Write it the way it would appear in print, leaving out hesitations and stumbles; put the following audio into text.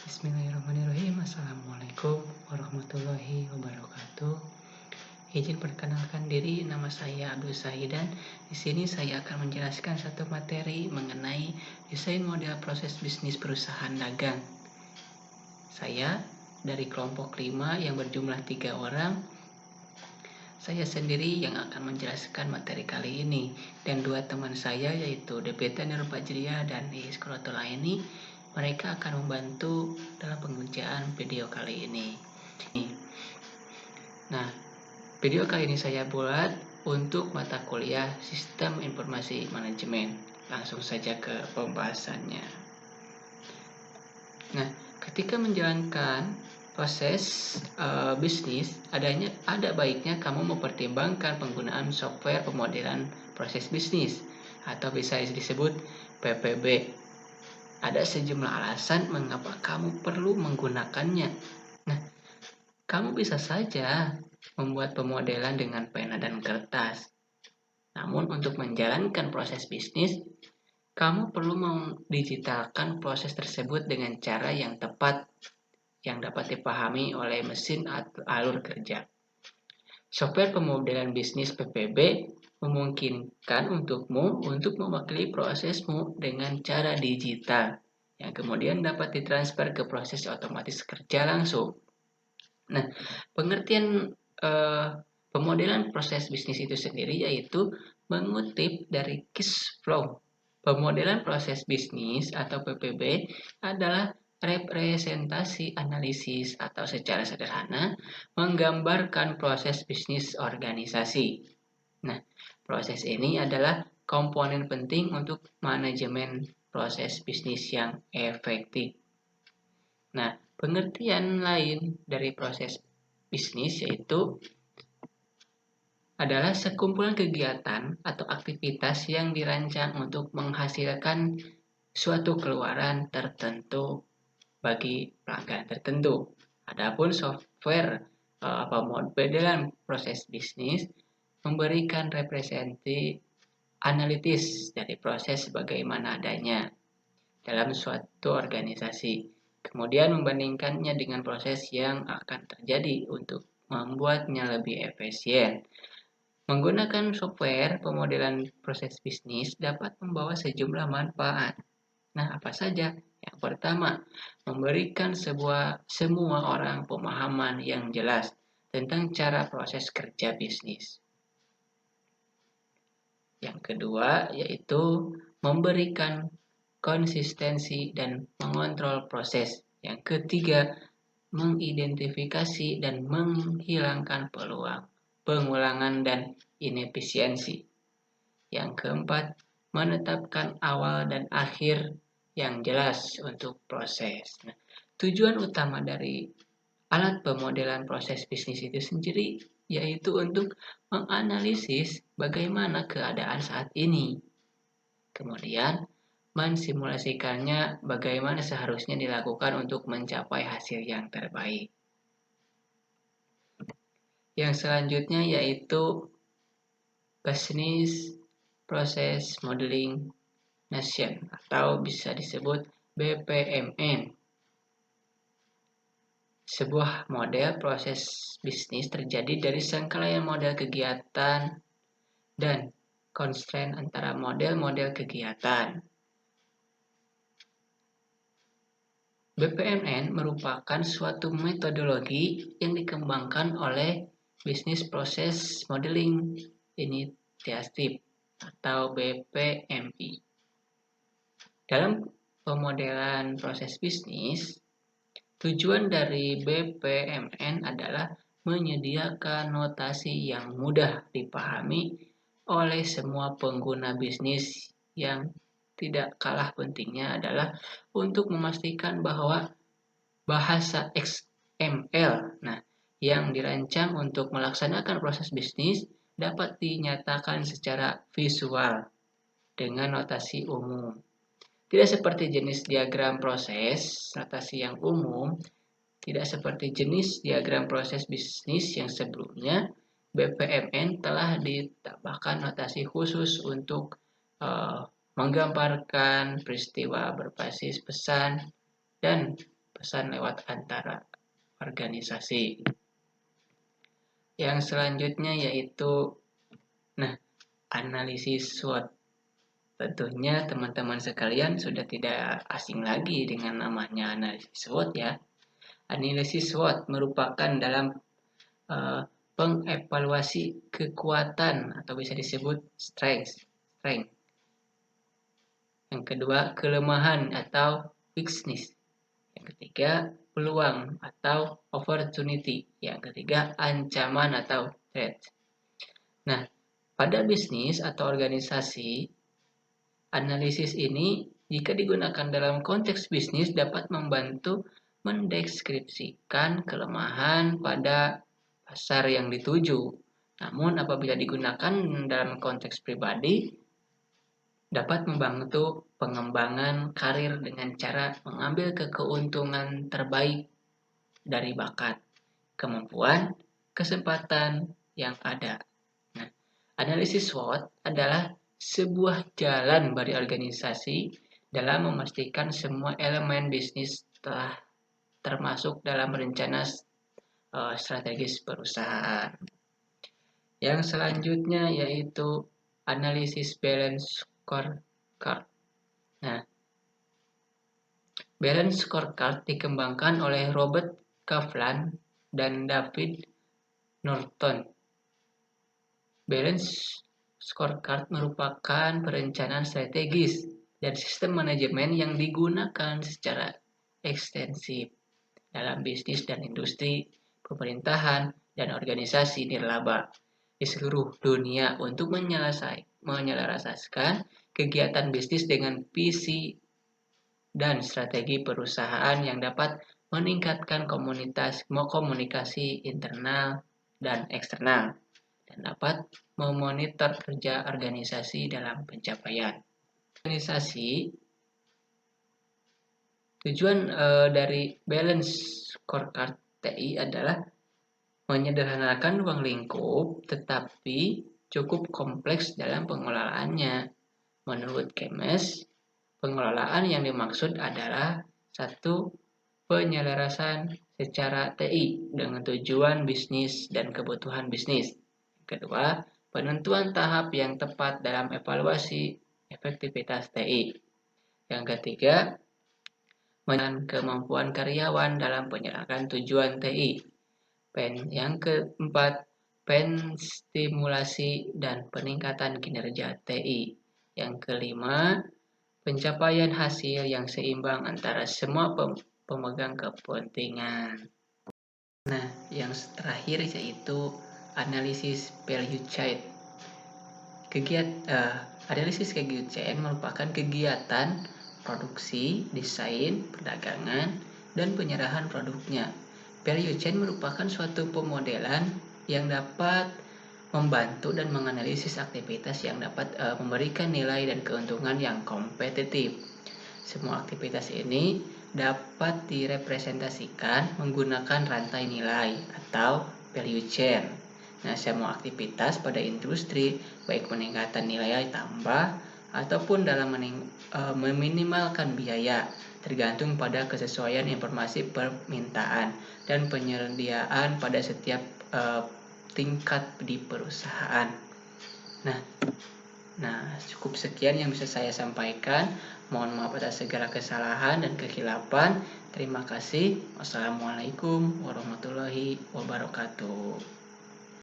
Bismillahirrahmanirrahim. Assalamualaikum warahmatullahi wabarakatuh. Izin perkenalkan diri, nama saya Abdul Sahidan. Di sini saya akan menjelaskan satu materi mengenai desain model proses bisnis perusahaan dagang. Saya dari kelompok 5 yang berjumlah 3 orang. Saya sendiri yang akan menjelaskan materi kali ini, dan 2 teman saya yaitu Depeta Nurul Fajriah dan Iis Kurotolaini. Mereka akan membantu dalam pengerjaan video kali ini. Nah, video kali ini saya buat untuk mata kuliah Sistem Informasi Manajemen. Langsung saja ke pembahasannya. Nah, ketika menjalankan proses bisnis, ada baiknya kamu mempertimbangkan penggunaan software pemodelan proses bisnis atau bisa disebut PPB. Ada sejumlah alasan mengapa kamu perlu menggunakannya. Nah, kamu bisa saja membuat pemodelan dengan pena dan kertas. Namun untuk menjalankan proses bisnis, kamu perlu mendigitalkan proses tersebut dengan cara yang tepat yang dapat dipahami oleh mesin atau alur kerja. Software pemodelan bisnis PPB memungkinkan untukmu untuk mewakili prosesmu dengan cara digital yang kemudian dapat ditransfer ke proses otomatis kerja langsung. Nah, pengertian pemodelan proses bisnis itu sendiri yaitu mengutip dari cash flow. Pemodelan proses bisnis atau PPB adalah representasi analisis atau secara sederhana menggambarkan proses bisnis organisasi. Nah, proses ini adalah komponen penting untuk manajemen proses bisnis yang efektif. Nah, pengertian lain dari proses bisnis yaitu adalah sekumpulan kegiatan atau aktivitas yang dirancang untuk menghasilkan suatu keluaran tertentu bagi pelanggan tertentu. Adapun software pemodelan proses bisnis memberikan representasi analitis dari proses sebagaimana adanya dalam suatu organisasi. Kemudian membandingkannya dengan proses yang akan terjadi untuk membuatnya lebih efisien. Menggunakan software pemodelan proses bisnis dapat membawa sejumlah manfaat. Nah, apa saja? Yang pertama, memberikan semua orang pemahaman yang jelas tentang cara proses kerja bisnis. Yang kedua, yaitu memberikan konsistensi dan mengontrol proses. Yang ketiga, mengidentifikasi dan menghilangkan peluang pengulangan dan inefisiensi. Yang keempat, menetapkan awal dan akhir yang jelas untuk proses. Nah, tujuan utama dari alat pemodelan proses bisnis itu sendiri yaitu untuk menganalisis bagaimana keadaan saat ini. Kemudian, mensimulasikannya bagaimana seharusnya dilakukan untuk mencapai hasil yang terbaik. Yang selanjutnya yaitu Business Process Modeling Nation atau bisa disebut BPMN. Sebuah model proses bisnis terjadi dari serangkaian model kegiatan dan constraint antara model-model kegiatan. BPMN merupakan suatu metodologi yang dikembangkan oleh Business Process Modeling Initiative atau BPMI. Dalam pemodelan proses bisnis, tujuan dari BPMN adalah menyediakan notasi yang mudah dipahami oleh semua pengguna bisnis. Yang tidak kalah pentingnya adalah untuk memastikan bahwa bahasa XML yang dirancang untuk melaksanakan proses bisnis dapat dinyatakan secara visual dengan notasi umum. Tidak seperti jenis diagram proses, notasi yang umum, tidak seperti jenis diagram proses bisnis yang sebelumnya, BPMN telah ditambahkan notasi khusus untuk menggambarkan peristiwa berbasis pesan dan pesan lewat antara organisasi. Yang selanjutnya yaitu analisis SWOT. Tentunya teman-teman sekalian sudah tidak asing lagi dengan namanya analisis SWOT ya. Analisis SWOT merupakan dalam pengevaluasi kekuatan atau bisa disebut strength. Yang kedua, kelemahan atau weakness. Yang ketiga, peluang atau opportunity. Yang ketiga, ancaman atau threat. Nah, pada bisnis atau organisasi, analisis ini jika digunakan dalam konteks bisnis dapat membantu mendeskripsikan kelemahan pada pasar yang dituju. Namun apabila digunakan dalam konteks pribadi, dapat membantu pengembangan karir dengan cara mengambil keuntungan terbaik dari bakat, kemampuan, kesempatan yang ada. Nah, analisis SWOT adalah sebuah jalan bagi organisasi dalam memastikan semua elemen bisnis telah termasuk dalam rencana strategis perusahaan. Yang selanjutnya yaitu analisis balance scorecard. Nah, balance scorecard dikembangkan oleh Robert Kaplan dan David Norton. Balance scorecard merupakan perencanaan strategis dan sistem manajemen yang digunakan secara ekstensif dalam bisnis dan industri, pemerintahan, dan organisasi nirlaba di seluruh dunia untuk menyelaraskan kegiatan bisnis dengan visi dan strategi perusahaan yang dapat meningkatkan komunikasi internal dan eksternal dan dapat memonitor kerja organisasi dalam pencapaian. Tujuan dari balance scorecard TI adalah menyederhanakan ruang lingkup tetapi cukup kompleks dalam pengelolaannya. Menurut Kemes, pengelolaan yang dimaksud adalah satu, penyelarasan secara TI dengan tujuan bisnis dan kebutuhan bisnis. Kedua, penentuan tahap yang tepat dalam evaluasi efektivitas TI. Yang ketiga, kemampuan karyawan dalam penyelenggaraan tujuan TI. Yang keempat, stimulasi dan peningkatan kinerja TI. Yang kelima, pencapaian hasil yang seimbang antara semua pemegang kepentingan. Nah, yang terakhir yaitu analisis value chain. Analisis value chain merupakan kegiatan produksi, desain, perdagangan, dan penyerahan produknya. Value chain merupakan suatu pemodelan yang dapat membantu dan menganalisis aktivitas yang dapat memberikan nilai dan keuntungan yang kompetitif. Semua aktivitas ini dapat direpresentasikan menggunakan rantai nilai atau value chain. Nah, semua aktivitas pada industri, baik peningkatan nilai tambah ataupun dalam meminimalkan biaya, tergantung pada kesesuaian informasi permintaan dan penyediaan pada setiap tingkat di perusahaan. Nah, cukup sekian yang bisa saya sampaikan. Mohon maaf atas segala kesalahan dan kekhilafan. Terima kasih. Wassalamualaikum warahmatullahi wabarakatuh.